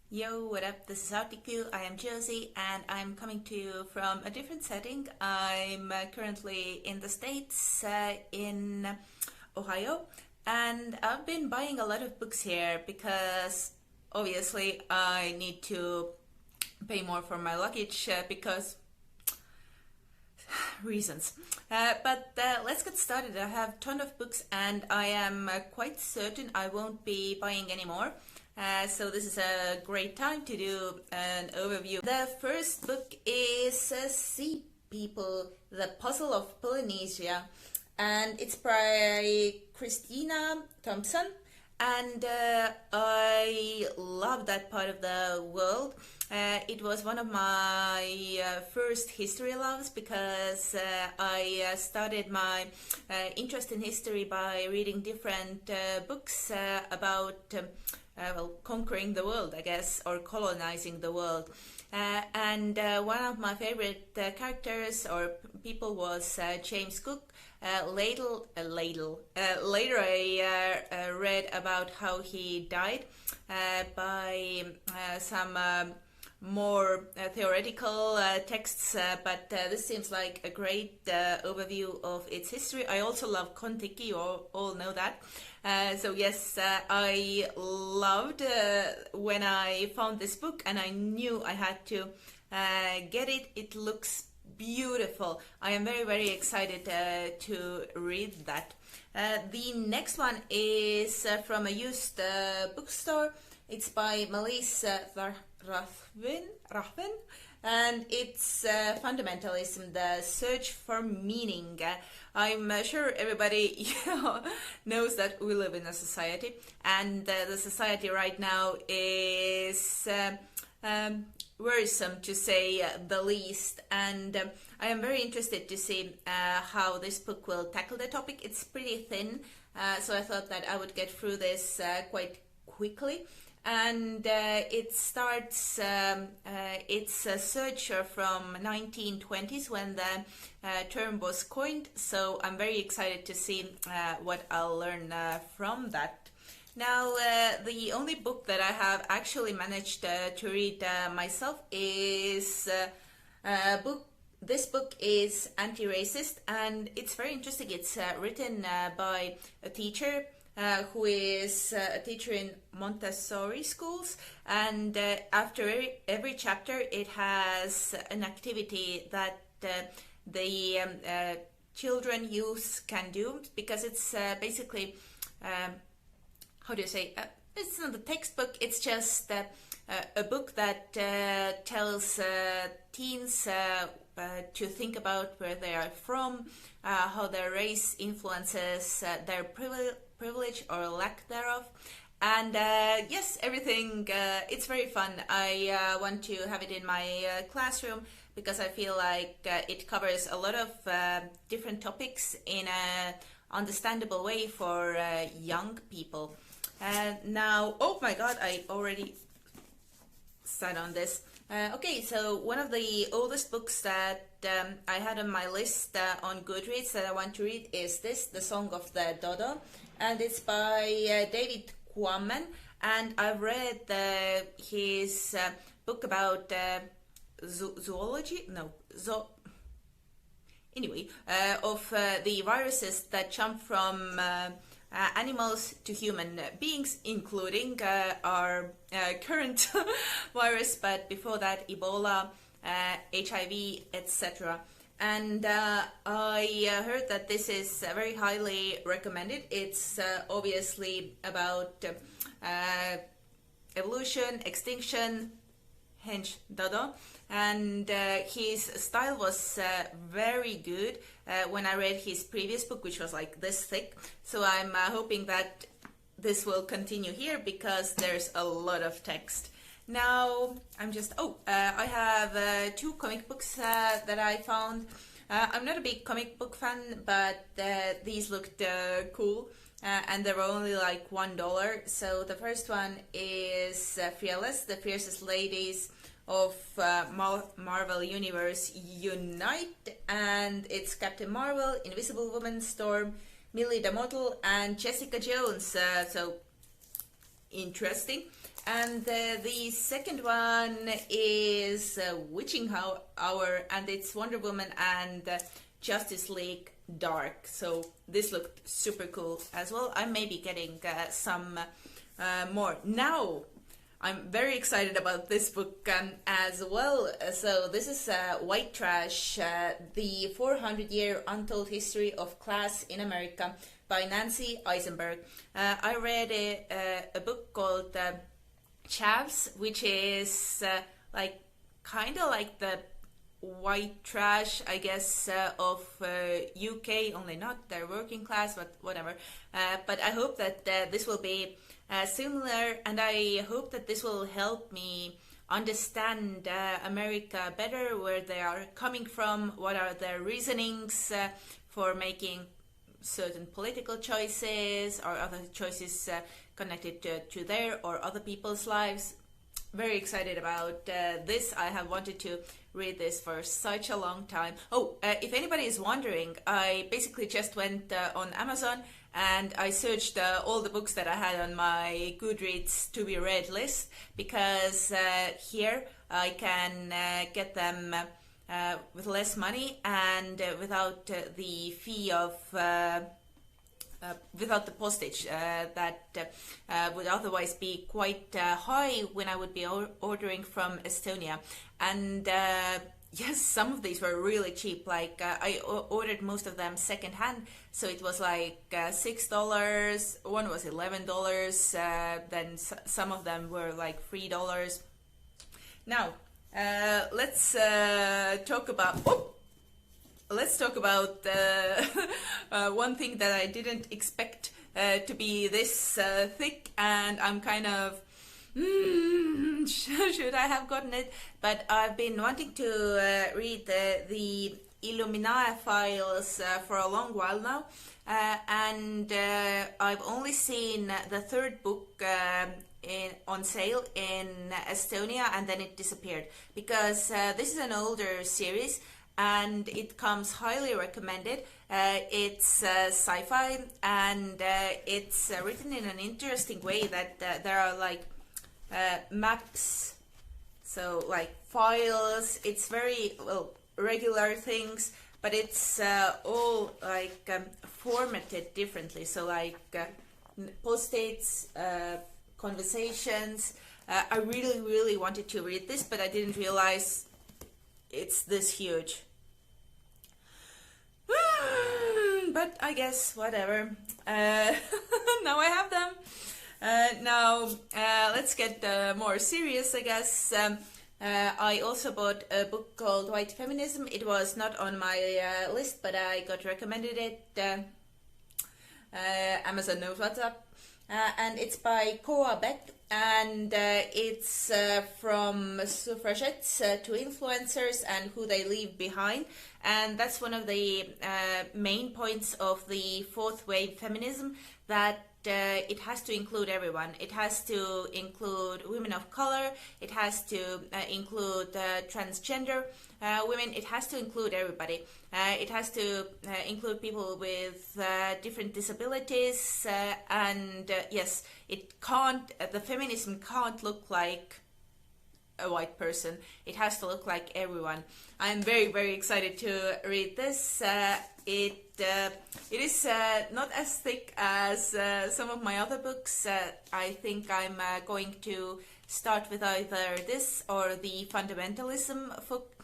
Yo, what up? This is Artiku. I am Josie and I'm coming to you from a different setting. I'm currently in the States, in Ohio, and I've been buying a lot of books here because obviously I need to pay more for my luggage because reasons. But let's get started. I have a ton of books and I am quite certain I won't be buying any more. So this is a great time to do an overview. The first book is Sea People, The Puzzle of Polynesia, and it's by Christina Thompson. And I love that part of the world. It was one of my first history loves because I started my interest in history by reading different books about conquering the world, I guess, or colonizing the world. And one of my favorite characters or people was James Cook. Later, I read about how he died by some more theoretical texts, but this seems like a great overview of its history. I also love Kon-Tiki, you all know that. So yes, I loved when I found this book and I knew I had to get it. It looks beautiful. I am very excited to read that. The next one is from a used bookstore. It's by Melise Rahven, and it's Fundamentalism, the Search for Meaning. I'm sure everybody knows that we live in a society, and the society right now is worrisome, to say the least, and I am very interested to see how this book will tackle the topic. It's pretty thin, so I thought that I would get through this quite quickly. And it starts, it's a search from 1920s when the term was coined, so I'm very excited to see what I'll learn from that. Now, the only book that I have actually managed to read myself is a book. This book is anti-racist, and it's very interesting. It's written by a teacher who is a teacher in Montessori schools, and after every chapter it has an activity that the children, youth can do, because it's basically how do you say, it's not a textbook, it's just a book that tells teens to think about where they are from, how their race influences their privilege or lack thereof. And yes, everything, it's very fun. I want to have it in my classroom because I feel like it covers a lot of different topics in a understandable way for young people. Now, oh my god, I already sat on this. Okay, so one of the oldest books that I had on my list on Goodreads that I want to read is this, The Song of the Dodo, and it's by David Quammen, and I've read his book about zoology, no, anyway, of the viruses that jump from animals to human beings, including our current virus, but before that, Ebola, HIV, etc. And I heard that this is very highly recommended. It's obviously about evolution, extinction, hence Dodo, and his style was very good when I read his previous book, which was like this thick. So I'm hoping that this will continue here because there's a lot of text. Now I'm just I have two comic books that I found. I'm not a big comic book fan, but these looked cool. And they were only like $1. So the first one is Fearless, the Fiercest Ladies of Marvel Universe Unite, and it's Captain Marvel, Invisible Woman, Storm, Millie the Model, and Jessica Jones. So interesting. And the second one is Witching Hour, and it's Wonder Woman and Justice League Dark. So this looked super cool as well. I may be getting some more. Now, I'm very excited about this book as well. So this is White Trash, the 400-year Untold History of Class in America by Nancy Eisenberg. I read a book called Chavs, which is like kind of like the white trash, I guess, of UK, only not their working class, but whatever. But I hope that this will be similar, and I hope that this will help me understand America better, where they are coming from, what are their reasonings for making certain political choices or other choices connected to their or other people's lives. Very excited about this. I have wanted to read this for such a long time. Oh, if anybody is wondering, I basically just went on Amazon and I searched all the books that I had on my Goodreads to be read list, because here I can get them with less money and without the fee of without the postage that would otherwise be quite high when I would be ordering from Estonia. And yes, some of these were really cheap. Like I ordered most of them secondhand, so it was like $6. One was $11. Then some of them were like $3. Now let's talk about. Oh! Let's talk about one thing that I didn't expect to be this thick, and I'm kind of, should I have gotten it? But I've been wanting to read the Illuminae files for a long while now, and I've only seen the third book on sale in Estonia, and then it disappeared, because this is an older series and it comes highly recommended. It's sci-fi, and it's written in an interesting way that there are like maps, so like files. It's very regular things, but it's all like formatted differently. So like post-its, conversations. I really wanted to read this, but I didn't realize it's this huge. But I guess whatever. Now I have them. Now let's get more serious, I guess. I also bought a book called White Feminism. It was not on my list, but I got recommended it. Amazon knows what's up. And it's by Koa Beck, and it's from suffragettes to influencers and who they leave behind. And that's one of the main points of the fourth wave feminism, that it has to include everyone. It has to include women of color, it has to include transgender women, it has to include everybody. It has to include people with different disabilities, and yes, it can't, the feminism can't look like a white person. It has to look like everyone. I'm very excited to read this. It is not as thick as some of my other books. I think I'm going to start with either this or the fundamentalism book.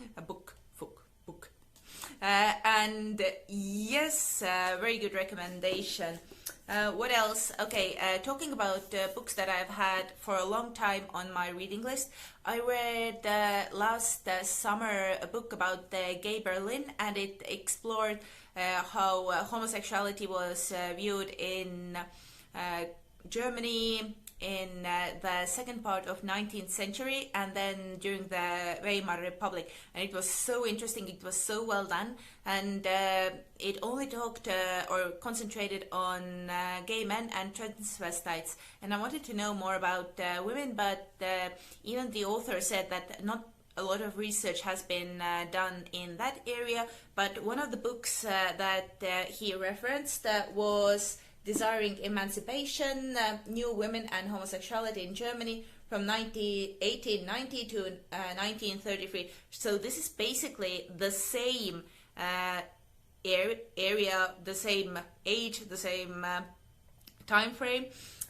And yes, very good recommendation. What else? Okay, talking about books that I've had for a long time on my reading list. I read last summer a book about gay Berlin, and it explored how homosexuality was viewed in Germany in the second part of 19th century, and then during the Weimar Republic. And it was so interesting, it was so well done, and it only talked or concentrated on gay men and transvestites. And I wanted to know more about women, but even the author said that not a lot of research has been done in that area. But one of the books that he referenced was Desiring Emancipation, New Women and Homosexuality in Germany, from 1890 to 1933. So this is basically the same area, the same age, the same time frame,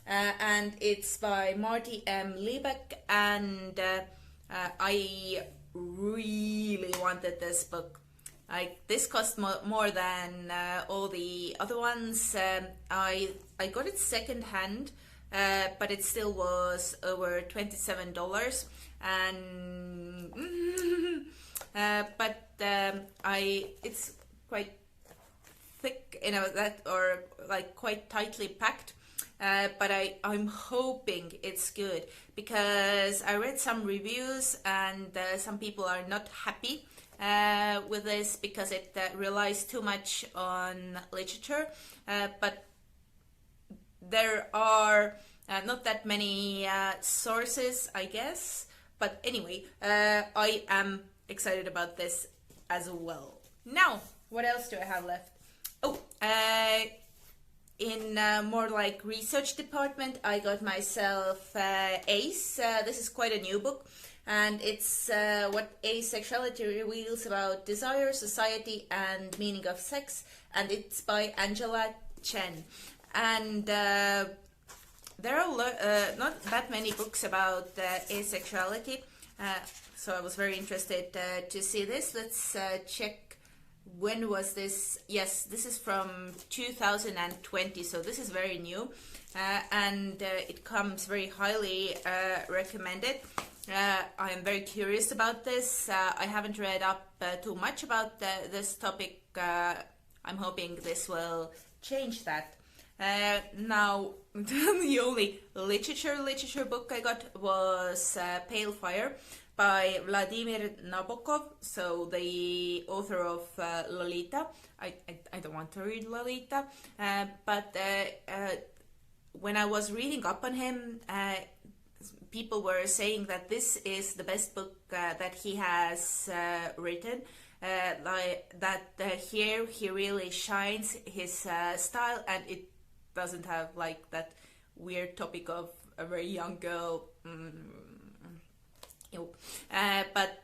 and it's by Marty M. Liebeck, and I really wanted this book. This cost more than all the other ones. I got it second hand, but it still was over $27, and it's quite thick, or like quite tightly packed. But I'm hoping it's good, because I read some reviews and some people are not happy with this because it relies too much on literature. But there are not that many sources, I guess. But anyway, I am excited about this as well. Now, what else do I have left? Oh, in more like research department, I got myself Ace. This is quite a new book, and it's what asexuality reveals about desire, society, and meaning of sex, and it's by Angela Chen. And there are not that many books about asexuality, so I was very interested to see this. Let's check. When was this? Yes, this is from 2020, so this is very new, and it comes very highly recommended. I am very curious about this. I haven't read up too much about this topic. I'm hoping this will change that. Now, the only literature book I got was Pale Fire by Vladimir Nabokov, so the author of Lolita. I don't want to read Lolita, but when I was reading up on him, people were saying that this is the best book that he has written. Like that, here he really shines his style, and it doesn't have like that weird topic of a very young girl. But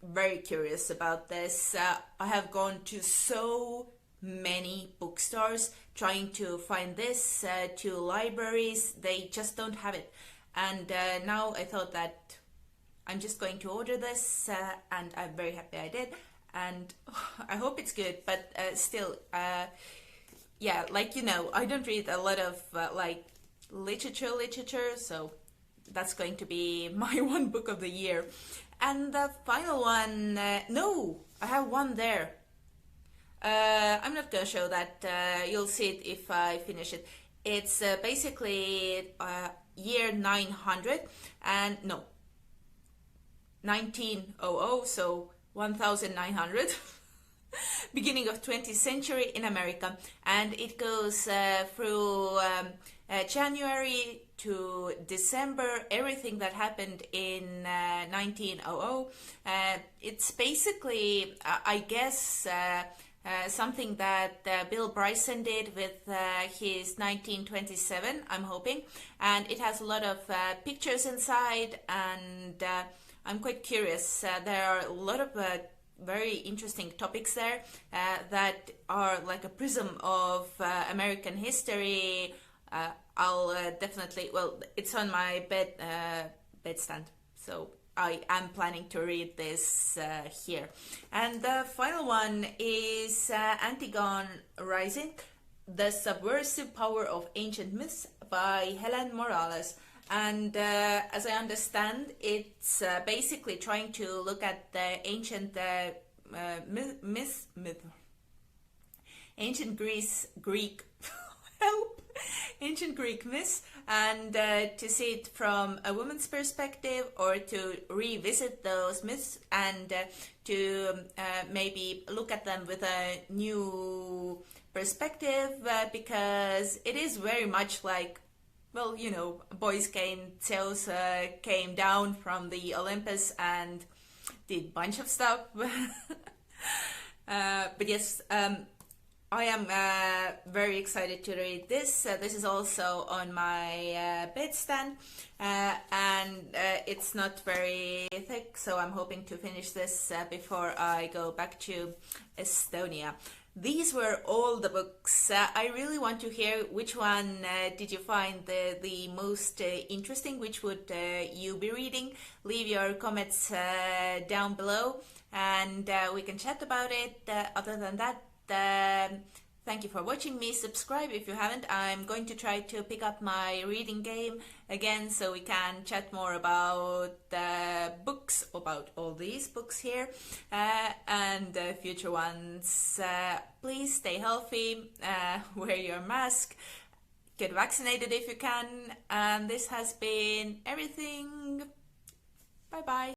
very curious about this. I have gone to so many bookstores trying to find this, to libraries. They just don't have it. And now I thought that I'm just going to order this, and I'm very happy I did. And I hope it's good, but still, yeah, like, I don't read a lot of like literature, so that's going to be my one book of the year. And the final one, no, I have one there. I'm not going to show that. You'll see it if I finish it. It's basically year 900, and no, 1900, so 1900. Beginning of 20th century in America, and it goes through January to December, everything that happened in 1900. It's basically, I guess, something that Bill Bryson did with his 1927, I'm hoping, and it has a lot of pictures inside, and I'm quite curious. There are a lot of very interesting topics there that are like a prism of American history. I'll definitely, well, it's on my bedstand, so I am planning to read this here. And the final one is Antigone Rising, The Subversive Power of Ancient Myths by Helen Morales. And as I understand, it's basically trying to look at the ancient ancient Greek help, ancient Greek myths, and to see it from a woman's perspective, or to revisit those myths and to maybe look at them with a new perspective, because it is very much like, well, Zeus came down from the Olympus and did a bunch of stuff. But yes, I am very excited to read this. This is also on my bedstand, and it's not very thick, so I'm hoping to finish this before I go back to Estonia. These were all the books. I really want to hear which one did you find the most interesting, which would you be reading. Leave your comments down below, and we can chat about it. Other than that, thank you for watching me. Subscribe if you haven't. I'm going to try to pick up my reading game again so we can chat more about books, about all these books here, and future ones. Please stay healthy, wear your mask, get vaccinated if you can, and this has been everything. Bye bye.